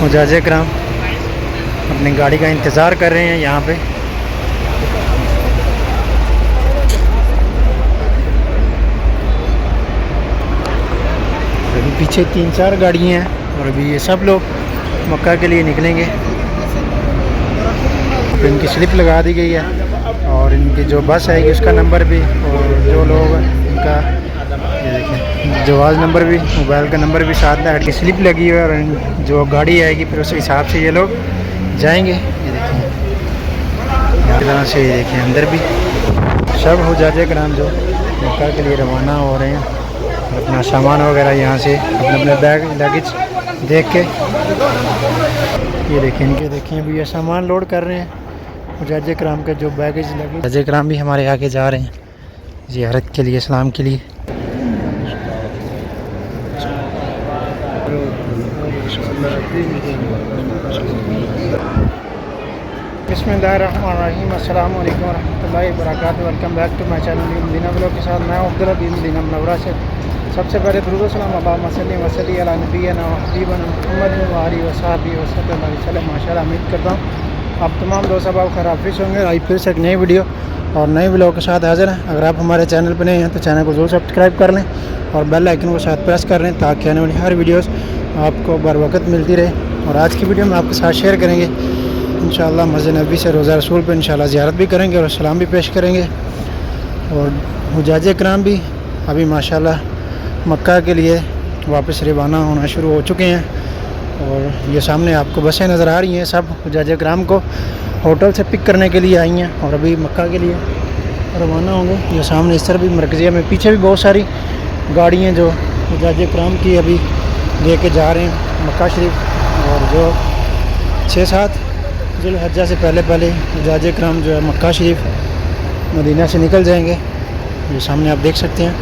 हुज्जाज किराम अपनी गाड़ी का इंतज़ार कर रहे हैं यहाँ पे। अभी पीछे 3-4 गाड़ियाँ हैं और अभी ये सब लोग मक्का के लिए निकलेंगे। तो इनकी स्लिप लगा दी गई है और इनकी जो बस आएगी उसका नंबर भी, और जो लोग इनका ये देखें जवाज़ नंबर भी, मोबाइल का नंबर भी साथ है। की स्लिप लगी हुई है और जो गाड़ी आएगी फिर उस हिसाब से ये लोग जाएंगे। ये देखें इस तरह से, ये देखें अंदर भी सब हुज्जाज किराम जो मक्का के लिए रवाना हो रहे हैं। अपना सामान वगैरह यहाँ से अपने बैग लगेज देख के, ये देखें इनके देखें अभी ये सामान लोड कर रहे हैं हुज्जाज किराम का जो बैगेज लगे। हुज्जाज किराम भी हमारे आगे जा रहे हैं ज़ियारत के लिए, इस्लाम के लिए। बिस्मिल्लाहिर्रहमानिर्रहीम, अस्सलाम वालेकुम वरहमतुल्लाहि वबरकातुहू। Welcome back to my channel Medina vlog के साथ मैं अब्दुल अजीज़ मदीना मुनव्वरा से। सबसे पहले दुरूद व सलाम अल्लाहुम्मा सल्ली व सल्ली अला नबिय्यिना व हबीबिना मुहम्मद व आलिहि व सहबिहि व सल्लम। माशाअल्लाह उम्मीद करता हूँ आप तमाम दोस्त अब खराफिश होंगे। आई फिर से एक नई वीडियो और नए व्लॉग के साथ हाजिर हैं। अगर आप हमारे चैनल पर नए हैं तो चैनल को ज़रूर सब्सक्राइब कर लें और बेल आइकन को साथ प्रेस कर लें ताकि आने वाली हर वीडियोस आपको बर वक्त मिलती रहे। और आज की वीडियो में आपके साथ शेयर करेंगे इंशाअल्लाह मस्जिद नबी से रोज़ा रसूल पर इंशाअल्लाह ज़ियारत भी करेंगे और सलाम भी पेश करेंगे। और हुज्जाज किराम भी अभी माशाअल्लाह मक्का के लिए वापस रवाना होना शुरू हो चुके हैं। और ये सामने आपको बसें नज़र आ रही हैं, सब हुज्जाज किराम को होटल से पिक करने के लिए आई हैं और अभी मक्का के लिए रवाना होंगे। ये सामने इस तरफ भी मरकज़िया में पीछे भी बहुत सारी गाड़ियाँ जो हुज्जाज किराम की अभी लेके जा रहे हैं मक्का शरीफ। और जो 6-7 ज़ुल्हिज्जा से पहले हुज्जाज किराम जो है मक्का शरीफ मदीना से निकल जाएंगे। ये सामने आप देख सकते हैं।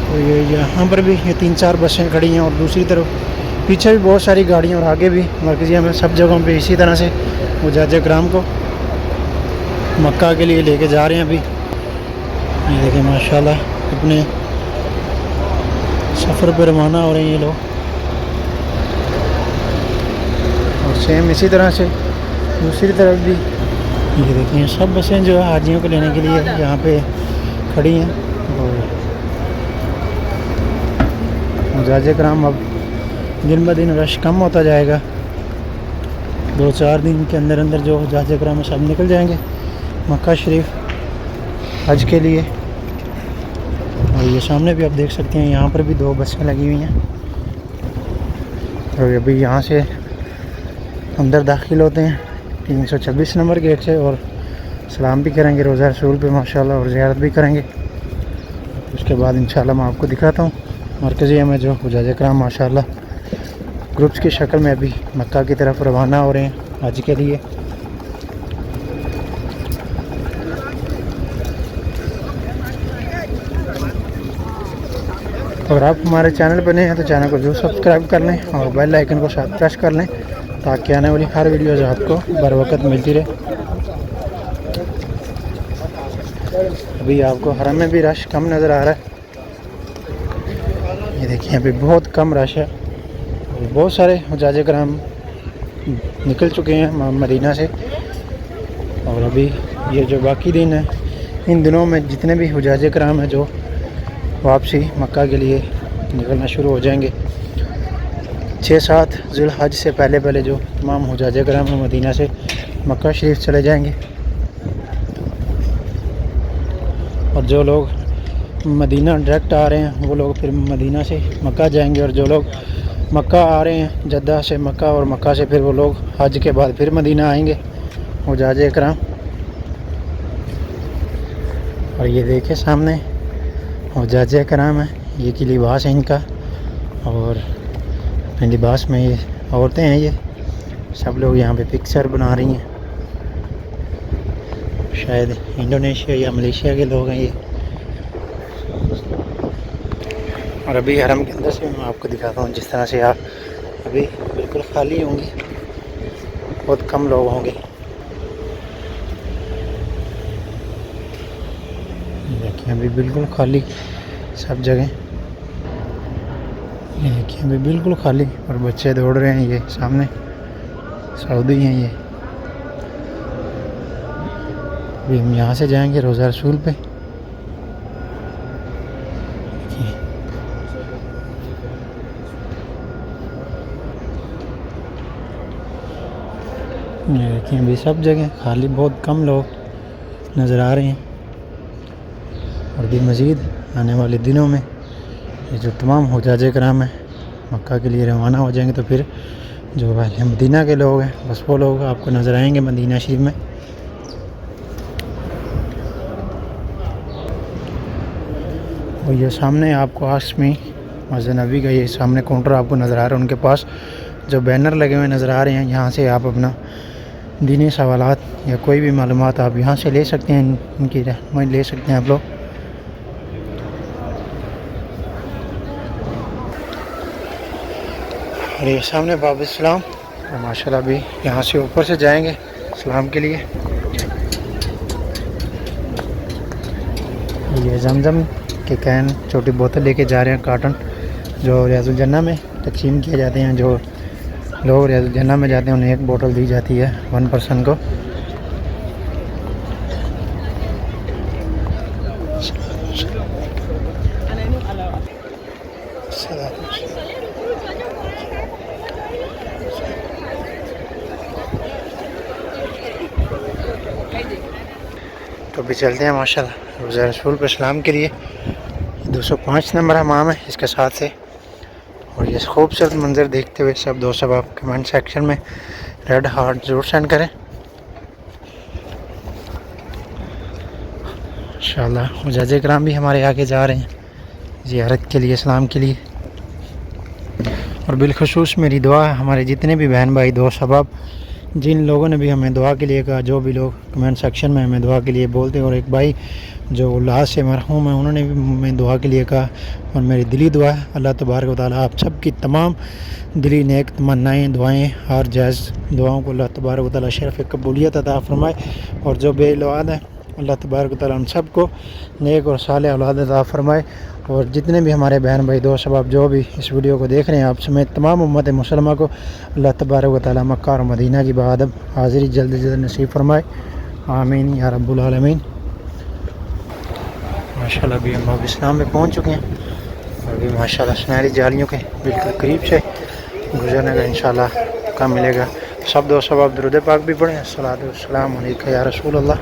तो ये यहाँ पर भी ये 3-4 बसें खड़ी हैं और दूसरी तरफ पीछे भी बहुत सारी गाड़ियाँ और आगे भी मरकज़िया में सब जगहों पे इसी तरह से हुज्जाज किराम को मक्का के लिए लेके जा रहे हैं। अभी ये देखिए माशाल्लाह अपने सफ़र पर रवाना हो रहे हैं ये लोग। और सेम इसी तरह से दूसरी तरफ भी ये देखिए सब बसें जो है हाजियों को लेने के लिए यहाँ पे खड़ी हैं। और हुज्जाज किराम अब दिन ब दिन रश कम होता जाएगा। 2-4 दिन के अंदर अंदर जो हुज्जाज किराम सब निकल जाएंगे मक्का शरीफ हज के लिए। और ये सामने भी आप देख सकते हैं यहाँ पर भी 2 बसें लगी हुई हैं। और अभी यहाँ से अंदर दाखिल होते हैं 326 नंबर गेट से और सलाम भी करेंगे रोज़ा रसूल पे माशाल्लाह और ज़ियारत भी करेंगे। उसके बाद इंशाल्लाह मैं आपको दिखाता हूँ मरकज़िया में जो हुज्जाज किराम माशाल्लाह ग्रुप्स की शक्ल में अभी मक्का की तरफ रवाना हो रहे हैं हज के लिए। अगर आप हमारे चैनल पर नए हैं तो चैनल को जरूर सब्सक्राइब कर लें और बेल आइकन को साथ प्रेस कर लें ताकि आने वाली हर वीडियोज़ आपको बर वक्त मिलती रहे। अभी आपको हरम में भी रश कम नज़र आ रहा है। ये देखिए अभी बहुत कम रश है। बहुत सारे हुज्जाज किराम निकल चुके हैं मदीना से। और अभी ये जो बाकी दिन है इन दिनों में जितने भी हुज्जाज किराम हैं जो वापसी मक्का के लिए निकलना शुरू हो जाएंगे। 6-7 ज़ुल्हज से पहले जो तमाम हुज्जाज किराम हैं मदीना से मक्का शरीफ चले जाएंगे। और जो लोग मदीना डायरेक्ट आ रहे हैं वो लोग फिर मदीना से मक्का जाएंगे। और जो लोग मक्का आ रहे हैं जद्दा से मक्का और मक्का से फिर वो लोग हज के बाद फिर मदीना आएंगे हुज्जाज किराम। और ये देखिए सामने हुज्जाज किराम है, ये की लिबास है इनका। और अपने लिबास में ये औरतें हैं, ये सब लोग यहाँ पे पिक्चर बना रही हैं। शायद इंडोनेशिया या मलेशिया के लोग हैं ये। और अभी हरम के अंदर से मैं आपको दिखाता हूँ जिस तरह से आप अभी बिल्कुल खाली होंगी, बहुत कम लोग होंगे। देखिए अभी बिल्कुल खाली सब जगह। ये देखिए अभी बिल्कुल खाली और बच्चे दौड़ रहे हैं ये सामने। सऊदी हैं ये। अभी हम यहाँ से जाएंगे रोज़ा रसूल पे। ये देखिए अभी सब जगह खाली, बहुत कम लोग नज़र आ रहे हैं। और भी मज़ीद आने वाले दिनों में ये जो तमाम हुज्जाज कराम हैं मक्का के लिए रवाना हो जाएंगे, तो फिर जो अहले मदीना के लोग हैं बस वो लोग आपको नज़र आएंगे मदीना शरीफ में। और ये सामने आपको आसमी मस्जिद नबी का ये सामने काउंटर आपको नज़र आ रहा है, उनके पास जो बैनर लगे हुए नज़र आ रहे हैं, यहाँ से आप अपना दीनी सवालात या कोई भी मालूमात आप यहाँ से ले सकते हैं, इनकी रहनुमाई ले सकते हैं आप लोग। और ये सामने बाब इस्लाम, और माशाल्लाह भी यहाँ से ऊपर से जाएंगे इस्लाम के लिए। ये जमजम के कैन छोटी बोतल लेके जा रहे हैं, कार्टन जो रियाजुल जन्ना में तकसीम किए जाते हैं। जो लोग रियाजुल जन्ना में जाते हैं उन्हें एक बोतल दी जाती है 1 पर्सन को। तो अभी चलते हैं माशाल्लाह रोज़ा रसूल पे सलाम के लिए। 205 नंबर हमाम है इसके साथ से। और ये खूबसूरत मंज़र देखते हुए सब दोस्त सब आप कमेंट सेक्शन में रेड हार्ट ज़रूर सेंड करें इंशाल्लाह। हुज्जाज कराम भी हमारे आगे जा रहे हैं ज़ियारत के लिए, सलाम के लिए। और बिलखुसूस मेरी दुआ है हमारे जितने भी बहन भाई दोस्त अहबाब जिन लोगों ने भी हमें दुआ के लिए कहा, जो भी लोग कमेंट सेक्शन में हमें दुआ के लिए बोलते हैं। और एक भाई जो उल्लास से मरहूम है उन्होंने भी हमें दुआ के लिए कहा। और मेरी दिली दुआ है अल्लाह तबारक व तआला आप सब की तमाम दिली नेक तमन्नाएँ दुआएँ और जायज़ दुआओं को अल्लाह तबारक व तआला शरफ़ कबूलियत अता फ़रमाए। और जो बेऔलाद है अल्लाह तबारक व तआला उन सब को नेक और सालेह औलाद अता फ़रमाए। और जितने भी हमारे बहन भाई दोस्त अब जो भी इस वीडियो को देख रहे हैं आप समेत तमाम उम्मत मुसलमा को अल्लाह तबारक व तआला मक्का और मदीना की बादब हाज़िरी जल्द से जल्द नसीब फरमाए, आमीन या रब्बुल आलमीन। माशाल्लाह अभी हम बाब इस्लाम में पहुँच चुके हैं। और अभी माशाल्लाह सुनहरी जालियों के बिल्कुल करीब से गुजरने का इंशाल्लाह मौका मिलेगा। सब दोस्त अब दुरूद पाक भी पढ़ें, अस्सलातु वस्सलामु अलैका या रसूल अल्लाह।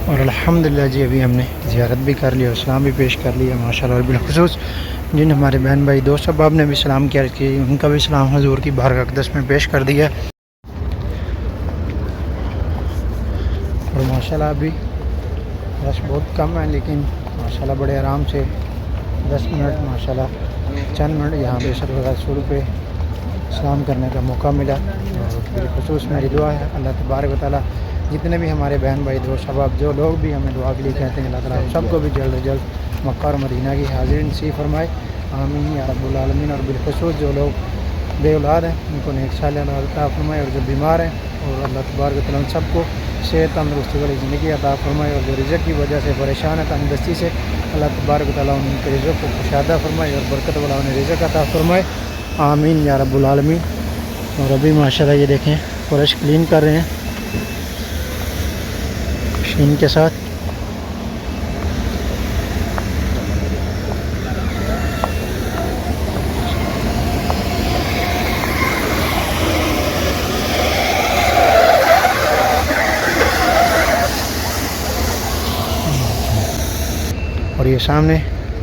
और अल्हम्दुलिल्लाह जी अभी हमने ज़ियारत भी कर ली और सलाम भी पेश कर लिया माशाल्लाह। और बिलखुसूस जिन हमारे बहन भाई दोस्त अहबाब ने भी सलाम किया कि उनका भी सलाम हुजूर की बारगाह अक़दस में पेश कर दिया। और माशाल्लाह अभी रश बहुत कम है लेकिन माशाल्लाह बड़े आराम से 10 मिनट माशाल्लाह चंद मिनट यहाँ पे रोज़ा रसूल पे सलाम करने का मौका मिला। और बिलखुसूस मेरी दुआ है अल्लाह तबारक व तआला जितने भी हमारे बहन भाई दोस्त अहबाब जो लोग भी हमें दुआ के लिए कहते हैं अल्लाह ताला सबको भी जल्द से जल्द मक्का और मदीना की हाज़िरी नसीब फरमाए, आमीन या रब्बुल आलमीन। और बिलखुसूस जो लोग बेऔलाद हैं उनको नेक सालेह औलाद अता फरमाए और जो बीमार हैं और अल्लाह तबारक व तआला सबको सेहत तंदुरुस्ती वाली ज़िंदगी अता फरमाए, और जो रिज़्क़ की वजह से परेशान है तंगदस्ती से, अल्लाह तबारक व तआला उनके रिज़्क़ को कुशादा फरमाए और बरकत वाला उन्हें रिज़्क़ अता फरमाए। आमीन या रब्बुल आलमीन। और अभी माशाल्लाह ये देखें फर्श क्लीन कर रहे हैं मशीन के साथ। और ये सामने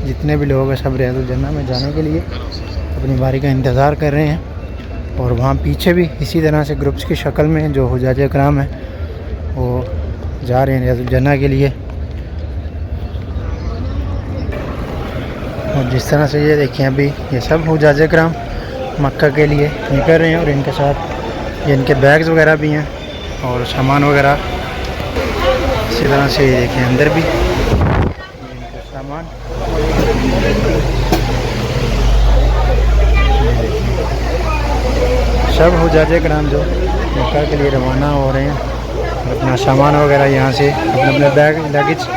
जितने भी लोग हैं सब रियादुल जन्नह में जाने के लिए अपनी बारी का इंतज़ार कर रहे हैं। और वहाँ पीछे भी इसी तरह से ग्रुप्स की शक्ल में जो हुज्जाज इकराम है वो जा रहे हैं रियादुल जन्नह के लिए। और जिस तरह से ये देखें अभी ये सब हुज्जाज इकराम मक्का के लिए निकल रहे हैं, और इनके साथ ये इनके बैग्स वगैरह भी हैं और सामान वगैरह। इसी तरह से ये देखें अंदर भी सामान। सब हुज्जाज इकराम जो मक्का के लिए रवाना हो रहे हैं, अपना सामान वगैरह यहाँ से अपने अपने बैग लगेज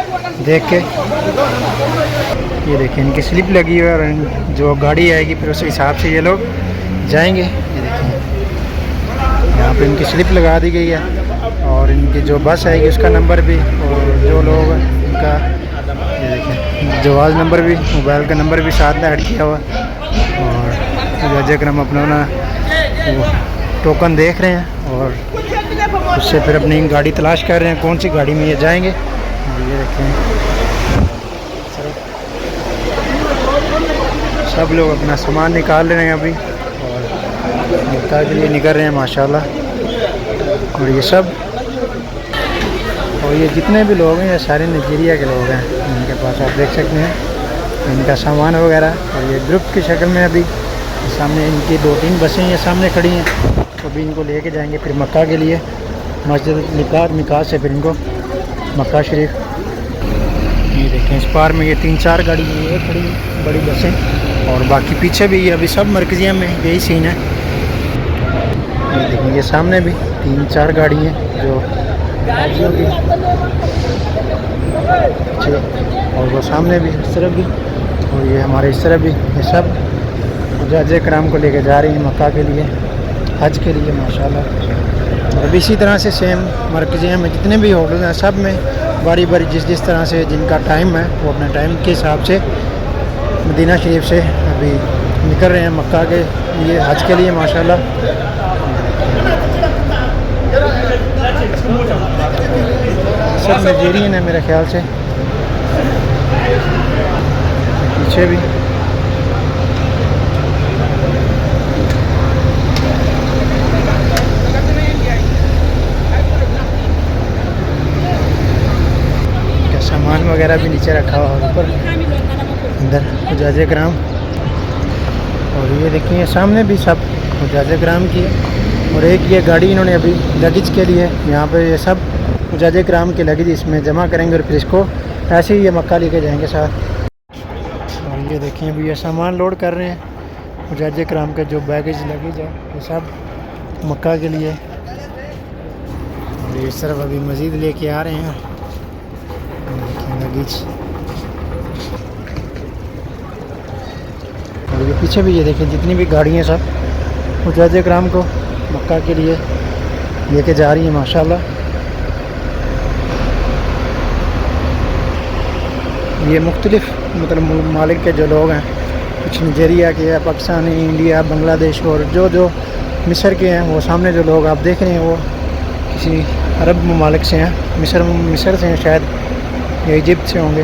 देख के। ये देखिए इनकी स्लिप लगी हुई है, और जो गाड़ी आएगी फिर उस हिसाब से ये लोग जाएंगे। ये देखिए यहाँ पे इनकी स्लिप लगा दी गई है, और इनकी जो बस आएगी उसका नंबर भी, और जो लोग इनका ये देखें जवाज़ नंबर भी, मोबाइल का नंबर भी साथ में ऐड किया हुआ। और हुज्जाज इकराम अपना वो टोकन देख रहे हैं, और उससे फिर अपनी गाड़ी तलाश कर रहे हैं कौन सी गाड़ी में ये जाएंगे। और ये देखें सब लोग अपना सामान निकाल रहे हैं अभी, और मक्का के लिए निकल रहे हैं माशाल्लाह। और ये सब और ये जितने भी लोग हैं ये सारे नाइजीरिया के लोग हैं। इनके पास आप देख सकते हैं इनका सामान वगैरह। और ये ग्रुप की शक्ल में अभी सामने इनकी 2-3 बसें ये सामने खड़ी हैं, तो अभी इनको लेके जाएंगे फिर मक्का के लिए, मस्जिद मिकात से फिर इनको मक्का शरीफ। ये देखें इस पार में ये 3-4 गाड़ी ये खड़ी हैं बड़ी बसें, और बाकी पीछे भी अभी सब मरकजिया में यही सीन है। ये देखें ये सामने भी 3-4 गाड़ी हैं जो हाजियों की, और वो सामने भी इस तरफ भी, और ये हमारे इस तरफ भी, ये सब हुज्जाज इकराम को लेके जा रही हैं मक्का के लिए, हज के लिए माशाल्लाह। और इसी तरह से सेम मरकजिया में जितने भी होटल हैं सब में बारी बारी जिस तरह से जिनका टाइम है वो अपने टाइम के हिसाब से मदीना शरीफ से अभी निकल रहे हैं मक्का के लिए, हज के लिए माशाल्लाह। सब नाइजीरियन है मेरे ख्याल से। पीछे भी सामान वगैरह भी नीचे रखा हुआ है ऊपर अंदर हुज्जाज इकराम। और ये देखिए सामने भी सब हुज्जाज इकराम की है, और एक ये गाड़ी इन्होंने अभी लगेज के लिए यहाँ पे ये सब हुज्जाज इकराम के लगेज इसमें जमा करेंगे, और फिर इसको ऐसे ही ये मक्का लेके जाएंगे साथ। और ये देखिए अभी ये सामान लोड कर रहे हैं हुज्जाज इकराम के जो बैगेज लगेज है ये सब मक्का के लिए। और इस तरफ अभी मज़ीद लेके आ रहे हैं लगेज। और ये पीछे भी ये देखें जितनी भी गाड़ियाँ सब हुज्जाज इकराम को मक्का के लिए लेके जा रही हैं माशाल्लाह। ये मुख्तलिफ मतलब ममालिक के जो लोग हैं, कुछ नाइजीरिया के हैं, पाकिस्तानी, इंडिया, बांग्लादेश, और जो मिस्र के हैं वो सामने जो लोग आप देख रहे हैं वो किसी अरब ममालिक से हैं, मिस्र से हैं शायद, या इजिप्ट से होंगे।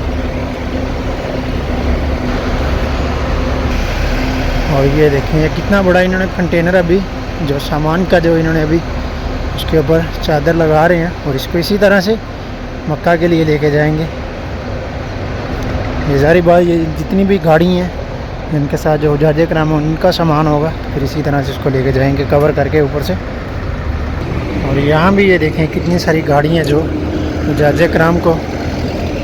और ये देखें ये कितना बड़ा इन्होंने कंटेनर अभी जो सामान का जो इन्होंने अभी उसके ऊपर चादर लगा रहे हैं, और इसको इसी तरह से मक्का के लिए लेके जाएंगे। ये ज़ाहिर बात ये जितनी भी गाड़ी हैं इनके साथ जो हुज्जाज इकराम उनका सामान होगा, फिर इसी तरह से इसको लेके जाएंगे कवर करके ऊपर से। और यहाँ भी ये देखें कितनी सारी गाड़ियाँ जो हुज्जाज इकराम को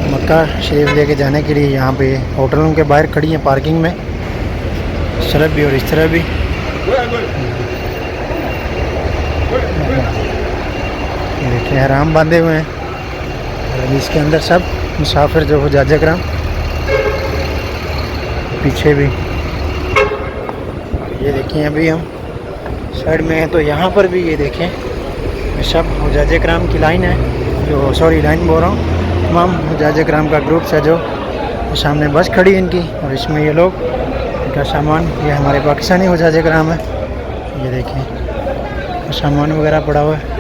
मक्का शरीफ लेके जाने के लिए यहाँ पे होटलों के बाहर खड़ी हैं पार्किंग में, इस तरफ भी और इस तरफ भी। देखिए हराम बांधे हुए हैं और अभी इसके अंदर सब मुसाफिर जो हुज्जाज किराम, पीछे भी। ये देखिए अभी हम साइड में हैं तो यहाँ पर भी ये देखें सब हुज्जाज किराम की लाइन है, जो सॉरी लाइन बोल रहा हूँ, तमाम हुज्जाज किराम का ग्रुप है जो सामने बस खड़ी है इनकी, और इसमें ये लोग इनका सामान, ये हमारे पाकिस्तानी हुज्जाज किराम है, ये देखिए सामान वगैरह पड़ा हुआ है।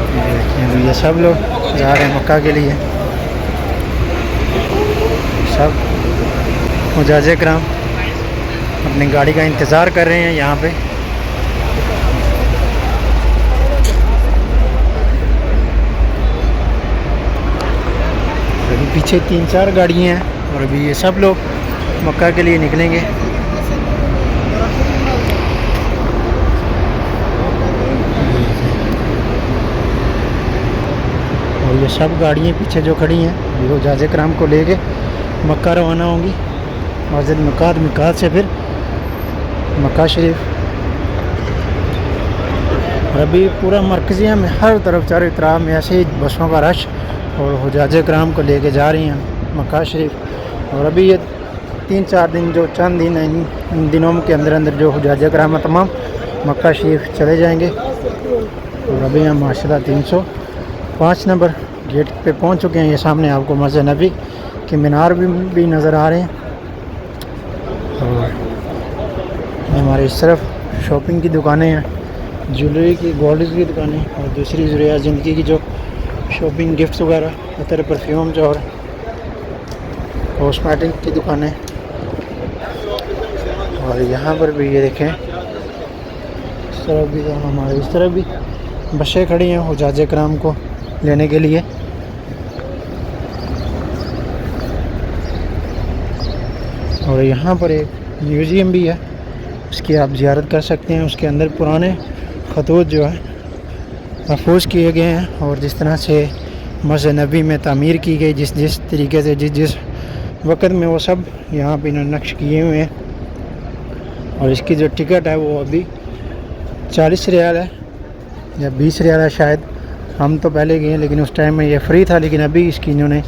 ये देखिए अभी ये सब लोग जा रहे हैं मक्का के लिए, सब हुज्जाज किराम अपनी गाड़ी का इंतज़ार कर रहे हैं यहाँ पे। अभी पीछे 3-4 गाड़ियाँ हैं और अभी ये सब लोग मक्का के लिए निकलेंगे। और ये सब गाड़ियाँ पीछे जो खड़ी हैं ये हुज्जाज किराम को लेके मक्का रवाना होंगी, मस्जिद मिकात से फिर मक्का शरीफ। और अभी पूरा मरकज़िया में हर तरफ चारों तरफ में ऐसे ही बसों का रश और हुज्जाज किराम को लेके जा रही हैं मक्का शरीफ। और अभी ये 3-4 दिन जो चंद दिन हैं, इन दिनों के अंदर अंदर जो हुज्जाज किराम तमाम मक्का शरीफ चले जाएंगे। और अभी हम माशाल्लाह 305 नंबर गेट पे पहुंच चुके हैं। ये सामने आपको मस्जिद नबी के मीनार भी नज़र आ रहे हैं। और हमारे इस तरफ शॉपिंग की दुकानें हैं, ज्वेलरी की, गोल्ड की दुकानें, और दूसरी ज़रूरियात ज़िंदगी की जो शॉपिंग, गिफ्ट्स वगैरह, अतर, परफ्यूम्स और कॉस्मेटिक की दुकानें। और यहाँ पर भी ये देखें इस तरफ भी, हमारे इस तरफ भी बसें खड़ी हैं हुज्जाज किराम को लेने के लिए। और यहाँ पर एक म्यूज़ियम भी है, उसकी आप ज़ियारत कर सकते हैं। उसके अंदर पुराने खतूत जो है महफूज किए गए हैं, और जिस तरह से मस्जिद नबी में तामीर की गई, जिस तरीके से जिस वक़्त में, वो सब यहाँ पे इन्होंने नक्श किए हुए हैं। और इसकी जो टिकट है वो अभी 40 रियाल है या 20 रियाल है शायद। हम तो पहले गए लेकिन उस टाइम में ये फ्री था, लेकिन अभी इसकी इन्होंने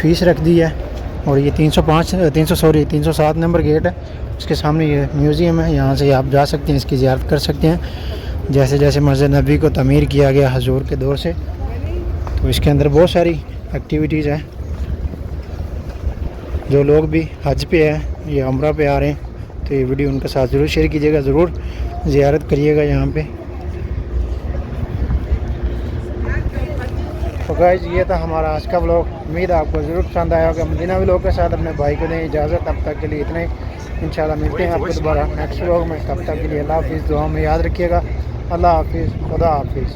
फ़ीस रख दी है। और ये 307 नंबर गेट है, उसके सामने ये म्यूज़ियम है, यहाँ से आप जा सकते हैं, इसकी ज़ियारत कर सकते हैं। जैसे जैसे मस्जिद नबी को तमीर किया गया हजूर के दौर से, तो इसके अंदर बहुत सारी एक्टिविटीज़ हैं। जो लोग भी हज पे हैं या उम्रा पे आ रहे हैं तो ये वीडियो उनके साथ ज़रूर शेयर कीजिएगा, ज़रूर ज़ियारत करिएगा यहाँ पे। तो गाइस ये था हमारा आज का व्लॉग, उम्मीद है आपको ज़रूर पसंद आया होगा। मदीना व्लॉग के साथ अपने भाई को दें इजाज़त, तब तक के लिए इतना ही। इंशाल्लाह मिलते हैं आपको दोबारा नेक्स्ट व्लॉग में, तब तक के लिए अल्लाह हाफिज़। दुआ में याद रखिएगा। अल्लाह हाफिज़, खुदा हाफिज़।